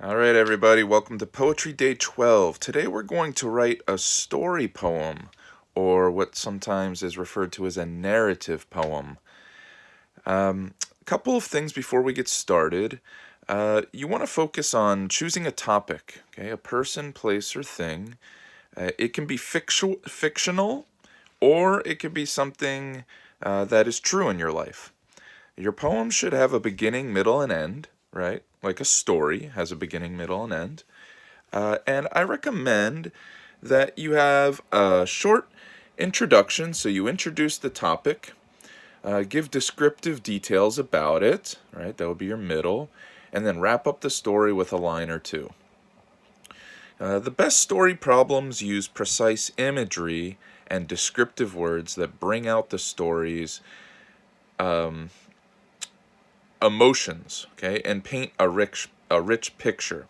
All right, everybody, welcome to Poetry Day 12. Today we're going to write a story poem, or what sometimes is referred to as a narrative poem. A couple of things before we get started. You want to focus on choosing a topic, okay? A person, place, or thing. It can be fictional, or it could be something that is true in your life. Your poem should have a beginning, middle, and end, right? Like a story has a beginning, middle, and end. And I recommend that you have a short introduction. So you introduce the topic, give descriptive details about it, right? That would be your middle. And then wrap up the story with a line or two. The best story problems use precise imagery and descriptive words that bring out the story's emotions, okay, and paint a rich picture.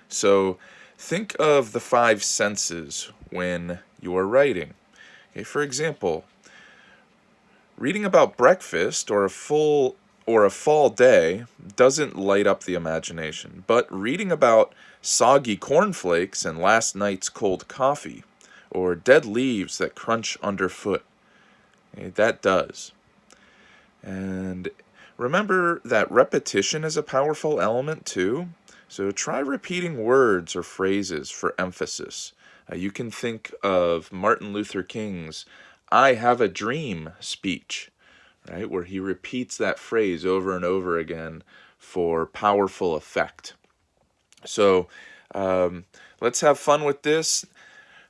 So think of the five senses when you are writing. Okay, for example, reading about breakfast or a fall day doesn't light up the imagination, but reading about soggy cornflakes and last night's cold coffee or dead leaves that crunch underfoot, okay, that does. And remember that repetition is a powerful element too. So try repeating words or phrases for emphasis. You can think of Martin Luther King's "I have a dream" speech, right, where he repeats that phrase over and over again for powerful effect. So let's have fun with this.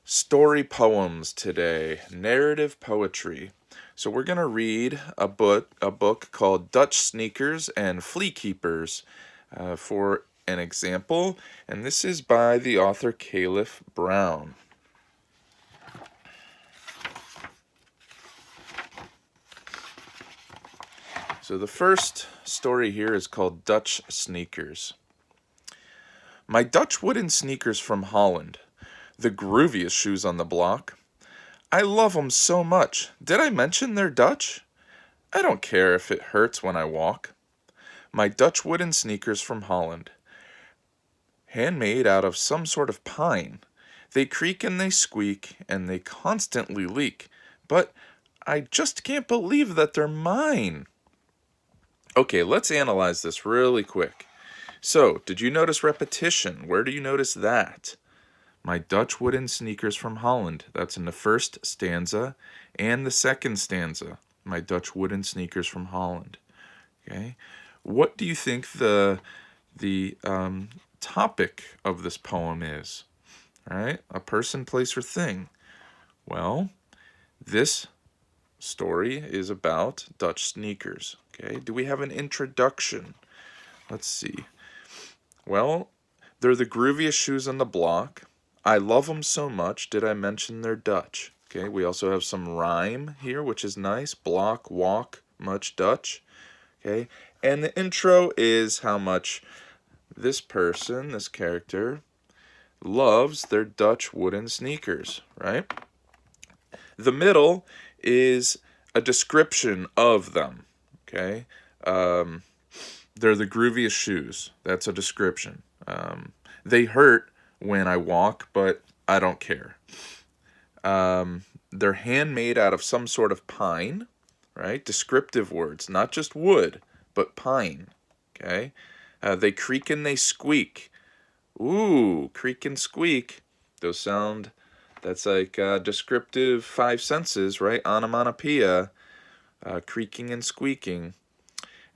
Story poems today, narrative poetry. So we're going to read a book called Dutch Sneakers and Flea Keepers for an example, and this is by the author Calef Brown. So the first story here is called Dutch Sneakers. My Dutch wooden sneakers from Holland, the grooviest shoes on the block. I love 'em so much. Did I mention they're Dutch? I don't care if it hurts when I walk. My Dutch wooden sneakers from Holland, handmade out of some sort of pine. They creak and they squeak and they constantly leak, but I just can't believe that they're mine. Okay, let's analyze this really quick. So, did you notice repetition? Where do you notice that? My Dutch wooden sneakers from Holland. That's in the first stanza and the second stanza. My Dutch wooden sneakers from Holland. Okay, what do you think the topic of this poem is? All right, a person, place, or thing. Well, this story is about Dutch sneakers. Okay, do we have an introduction? Let's see. Well, they're the grooviest shoes on the block. I love them so much. Did I mention they're Dutch? Okay, we also have some rhyme here, which is nice. Block, walk, much Dutch. Okay, and the intro is how much this person, this character, loves their Dutch wooden sneakers, right? The middle is a description of them, okay? They're the grooviest shoes. That's a description. They hurt when I walk, but I don't care. They're handmade out of some sort of pine, right? Descriptive words, not just wood, but pine, okay? They creak and they squeak. Ooh, creak and squeak. Those sound, that's like descriptive five senses, right? Onomatopoeia, creaking and squeaking.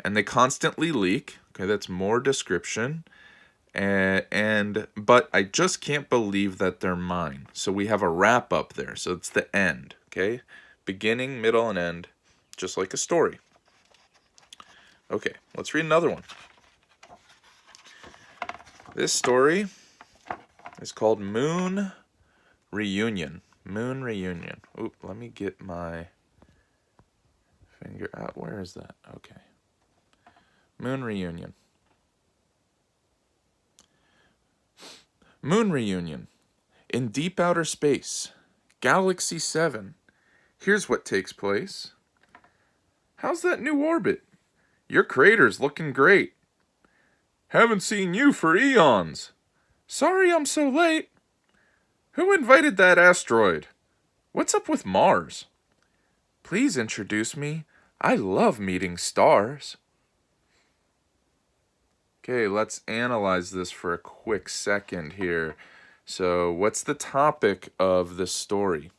And they constantly leak. Okay, that's more description. But I just can't believe that they're mine. So we have a wrap up there. So it's the end, okay? Beginning, middle, and end, just like a story. Okay, let's read another one. This story is called Moon Reunion. Moon Reunion. Oop, let me get my finger out. Where is that? Okay. Moon Reunion. Moon Reunion. In deep outer space. Galaxy 7. Here's what takes place. How's that new orbit? Your crater's looking great. Haven't seen you for eons. Sorry I'm so late. Who invited that asteroid? What's up with Mars? Please introduce me. I love meeting stars. Okay, let's analyze this for a quick second here. So, what's the topic of this story?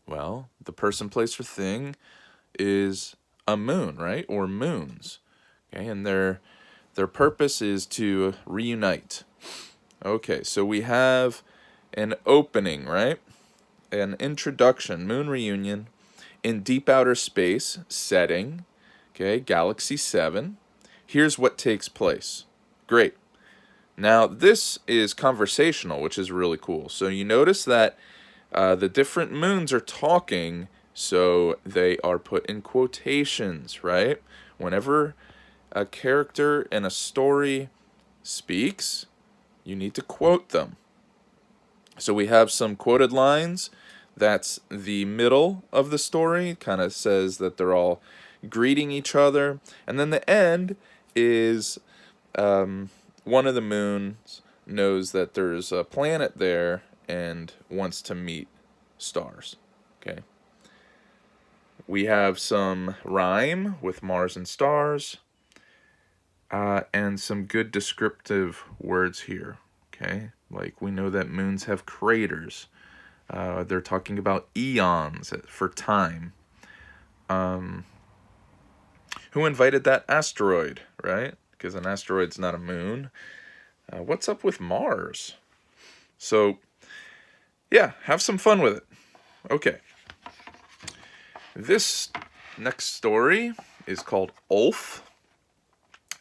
Well, the person, place, or thing is a moon, right? Or moons. Okay, and their purpose is to reunite. Okay, so we have an opening, right? An introduction, moon reunion in deep outer space setting. Okay, Galaxy 7. Here's what takes place. Great. Now, this is conversational, which is really cool. So you notice that the different moons are talking, so they are put in quotations, right? Whenever a character in a story speaks, you need to quote them. So we have some quoted lines. That's the middle of the story, kind of says that they're all greeting each other. And then the end is one of the moons knows that there's a planet there and wants to meet stars. Okay. We have some rhyme with Mars and stars, and some good descriptive words here. Okay, like we know that moons have craters. They're talking about eons for time. Who invited that asteroid, right? Because an asteroid's not a moon. What's up with Mars? So, yeah, have some fun with it. Okay. This next story is called Ulf,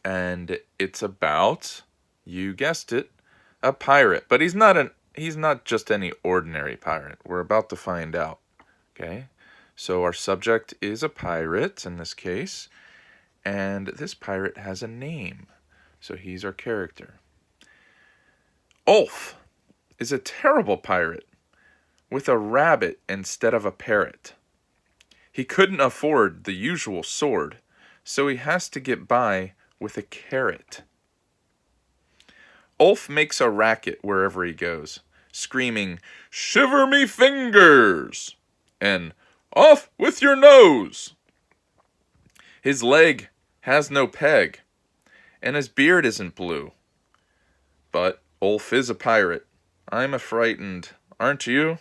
and it's about, you guessed it, a pirate. But he's not just any ordinary pirate. We're about to find out. Okay? So our subject is a pirate in this case, and this pirate has a name. So he's our character. Ulf is a terrible pirate with a rabbit instead of a parrot. He couldn't afford the usual sword, so he has to get by with a carrot. Ulf makes a racket wherever he goes, screaming, "Shiver me fingers!" and "Off with your nose!" His leg has no peg, and his beard isn't blue. But Ulf is a pirate. I'm frightened, aren't you?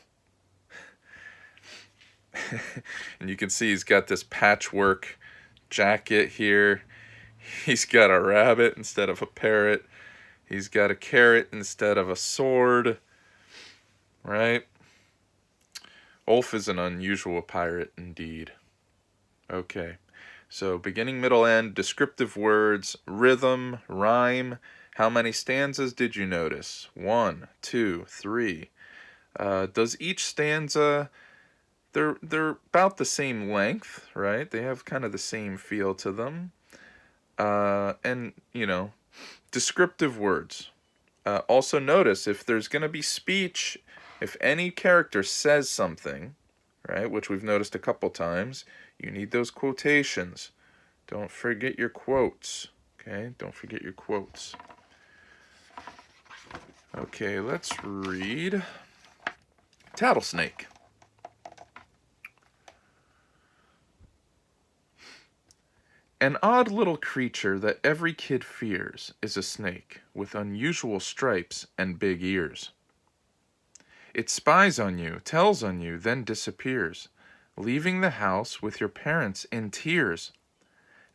And you can see he's got this patchwork jacket here. He's got a rabbit instead of a parrot. He's got a carrot instead of a sword. Right? Ulf is an unusual pirate indeed. Okay. So beginning, middle, end, descriptive words, rhythm, rhyme. How many stanzas did you notice? 1, 2, 3. Does each stanza... They're about the same length, right? They have kind of the same feel to them. And, descriptive words. Also notice if there's going to be speech, if any character says something, right, which we've noticed a couple times, you need those quotations. Don't forget your quotes, okay? Don't forget your quotes. Okay, let's read Tattlesnake. An odd little creature that every kid fears is a snake with unusual stripes and big ears. It spies on you, tells on you, then disappears, leaving the house with your parents in tears.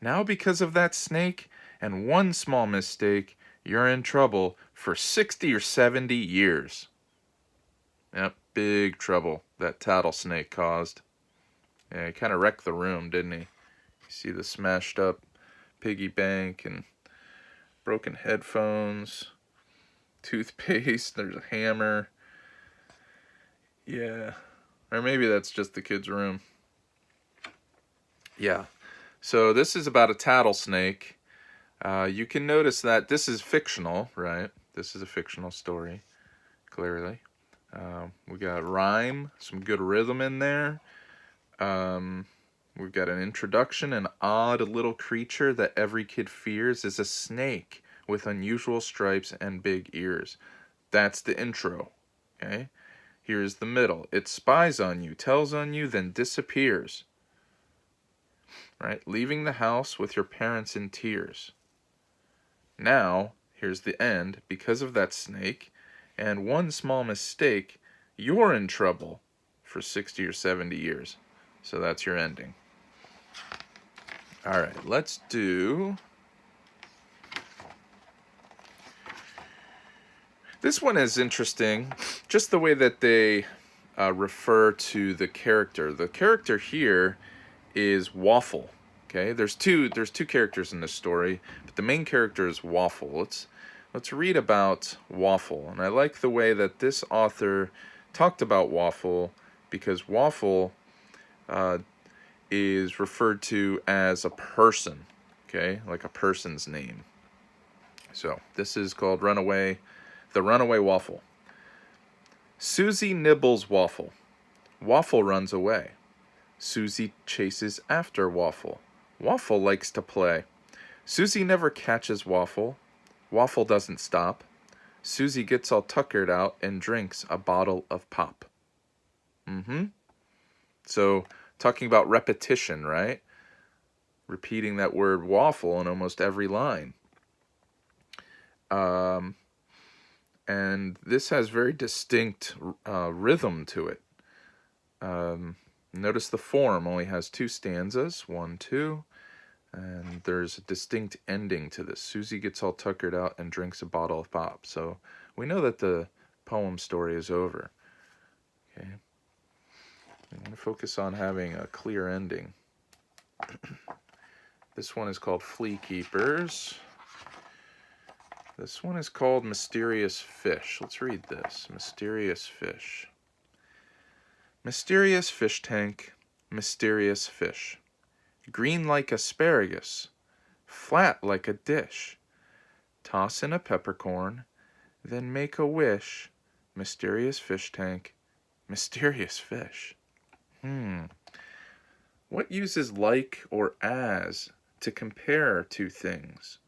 Now because of that snake and one small mistake, you're in trouble for 60 or 70 years. Yep, big trouble that Tattlesnake caused. Yeah, he kind of wrecked the room, didn't he? You see the smashed up piggy bank and broken headphones, toothpaste, there's a hammer. Yeah, or maybe that's just the kid's room. Yeah, so this is about a tattlesnake. You can notice that this is fictional, right? This is a fictional story, clearly. We got rhyme, some good rhythm in there. We've got an introduction. An odd little creature that every kid fears is a snake with unusual stripes and big ears. That's the intro. Okay? Here's the middle. It spies on you, tells on you, then disappears. Right? Leaving the house with your parents in tears. Now, here's the end. Because of that snake and one small mistake, you're in trouble for 60 or 70 years. So that's your ending. All right, let's do... This one is interesting, just the way that they refer to the character. The character here is Waffle. Okay, there's two characters in this story, but the main character is Waffle. Let's read about Waffle, and I like the way that this author talked about Waffle, because Waffle is referred to as a person. Okay, like a person's name. So this is called Runaway. The Runaway Waffle. Susie nibbles Waffle. Waffle runs away. Susie chases after Waffle. Waffle likes to play. Susie never catches Waffle. Waffle doesn't stop. Susie gets all tuckered out and drinks a bottle of pop. So, talking about repetition, right? Repeating that word waffle in almost every line. And this has very distinct rhythm to it. Notice the form only has 2 stanzas, 1, 2, and there's a distinct ending to this. Susie gets all tuckered out and drinks a bottle of pop. So we know that the poem story is over. Okay, I'm going to focus on having a clear ending. This one is called Flea Keepers. This one is called Mysterious Fish. Let's read this. Mysterious Fish. Mysterious fish tank, mysterious fish. Green like asparagus, flat like a dish. Toss in a peppercorn, then make a wish. Mysterious fish tank, mysterious fish. What uses like or as to compare two things?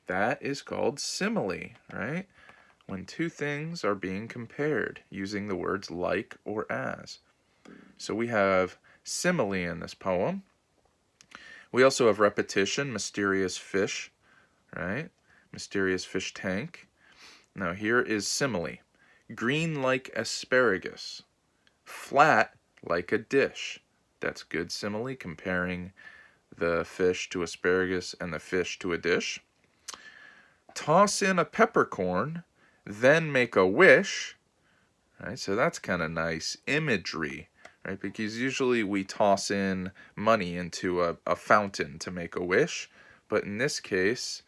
That is called simile, right? When two things are being compared using the words like or as. So we have simile in this poem. We also have repetition, mysterious fish, right? Mysterious fish tank. Now here is simile. Green like asparagus. Flat like a dish. That's good simile, comparing the fish to asparagus and the fish to a dish. Toss in a peppercorn, then make a wish. Right, so that's kind of nice imagery, right? Because usually we toss in money into a fountain to make a wish, but in this case,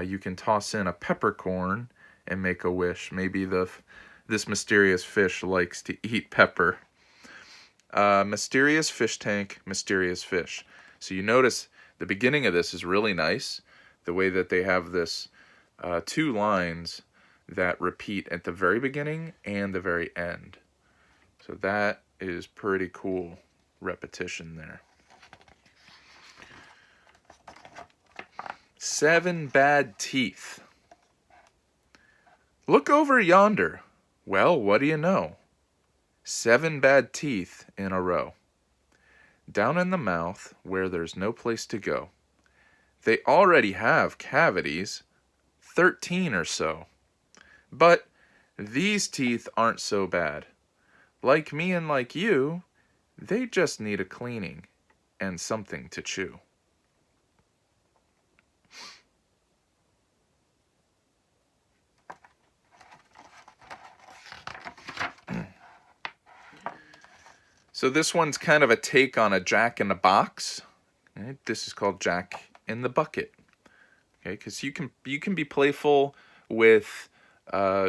you can toss in a peppercorn and make a wish. Maybe this mysterious fish likes to eat pepper. Mysterious fish tank, mysterious fish. So you notice the beginning of this is really nice. The way that they have this 2 lines that repeat at the very beginning and the very end. So that is pretty cool repetition there. 7 bad teeth. Look over yonder. Well, what do you know? 7 bad teeth in a row. Down in the mouth where there's no place to go. They already have cavities, 13 or so. But these teeth aren't so bad. Like me and like you, they just need a cleaning and something to chew. So this one's kind of a take on a Jack in the Box. Right? This is called Jack in the Bucket. Okay, because you can be playful with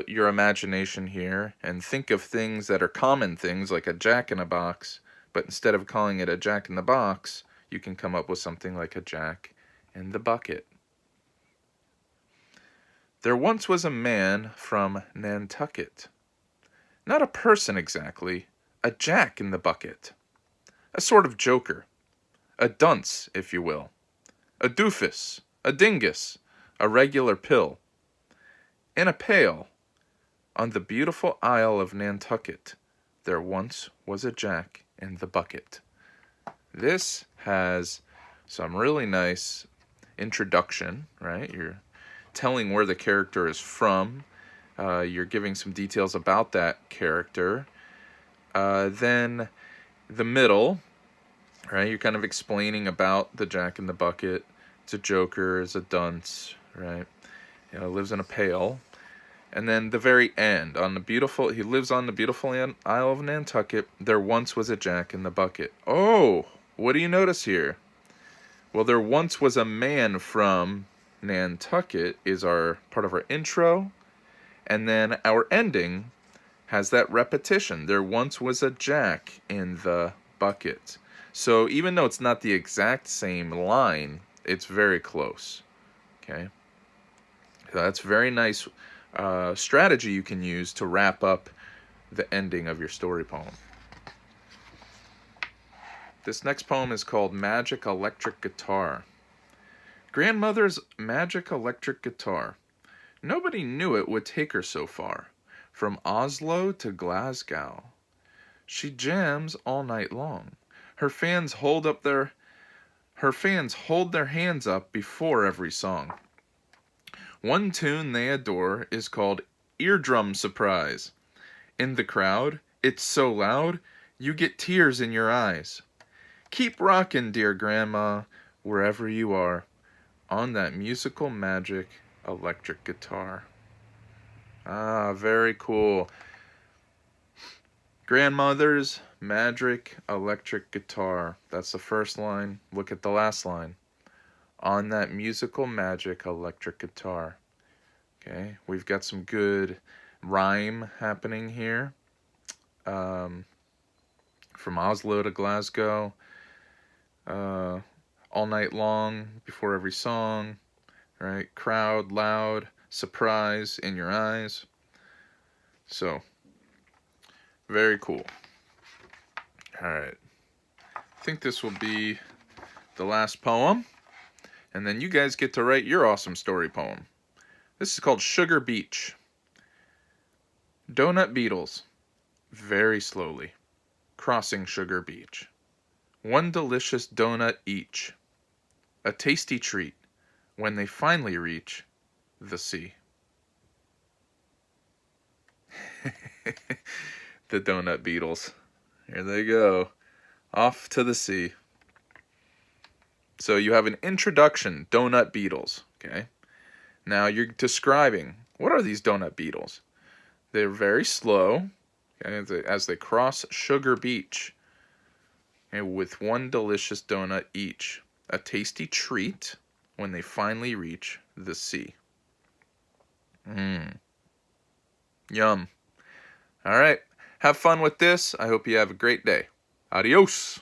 your imagination here and think of things that are common things like a jack in a box, but instead of calling it a jack in the box, you can come up with something like a jack in the bucket. There once was a man from Nantucket. Not a person exactly, a jack in the bucket. A sort of joker. A dunce, if you will. A doofus. A dingus. a regular pill, in a pail, on the beautiful Isle of Nantucket, there once was a Jack in the bucket. This has some really nice introduction, right? You're telling where the character is from. You're giving some details about that character. Then the middle, right? You're kind of explaining about the Jack in the bucket. It's a joker, it's a dunce, right? Lives in a pail. And then the very end, he lives on the beautiful Isle of Nantucket. There once was a Jack in the bucket. Oh, what do you notice here? Well, there once was a man from Nantucket is our part of our intro, and then our ending has that repetition. There once was a Jack in the bucket. So even though it's not the exact same line, it's very close. Okay, so that's very nice strategy you can use to wrap up the ending of your story poem. This next poem is called Magic Electric Guitar. Grandmother's magic electric guitar. Nobody knew it would take her so far, from Oslo to Glasgow. She jams all night long. Her fans hold their hands up before every song. One tune they adore is called Eardrum Surprise. In the crowd, it's so loud, you get tears in your eyes. Keep rockin', dear Grandma, wherever you are, on that musical magic electric guitar. Ah, very cool. Grandmother's magic electric guitar. That's the first line. Look at the last line. On that musical magic electric guitar. Okay, we've got some good rhyme happening here. From Oslo to Glasgow. All night long, before every song. Right? Crowd, loud, surprise in your eyes. So, very cool. Alright. I think this will be the last poem. And then you guys get to write your awesome story poem. This is called Sugar Beach. Donut beetles, very slowly, crossing Sugar Beach. One delicious donut each. A tasty treat when they finally reach the sea. The donut beetles. Here they go. Off to the sea. So you have an introduction, donut beetles, okay? Now you're describing, what are these donut beetles? They're very slow, okay, as they cross Sugar Beach, okay, with one delicious donut each. A tasty treat when they finally reach the sea. Yum. All right, have fun with this. I hope you have a great day. Adios.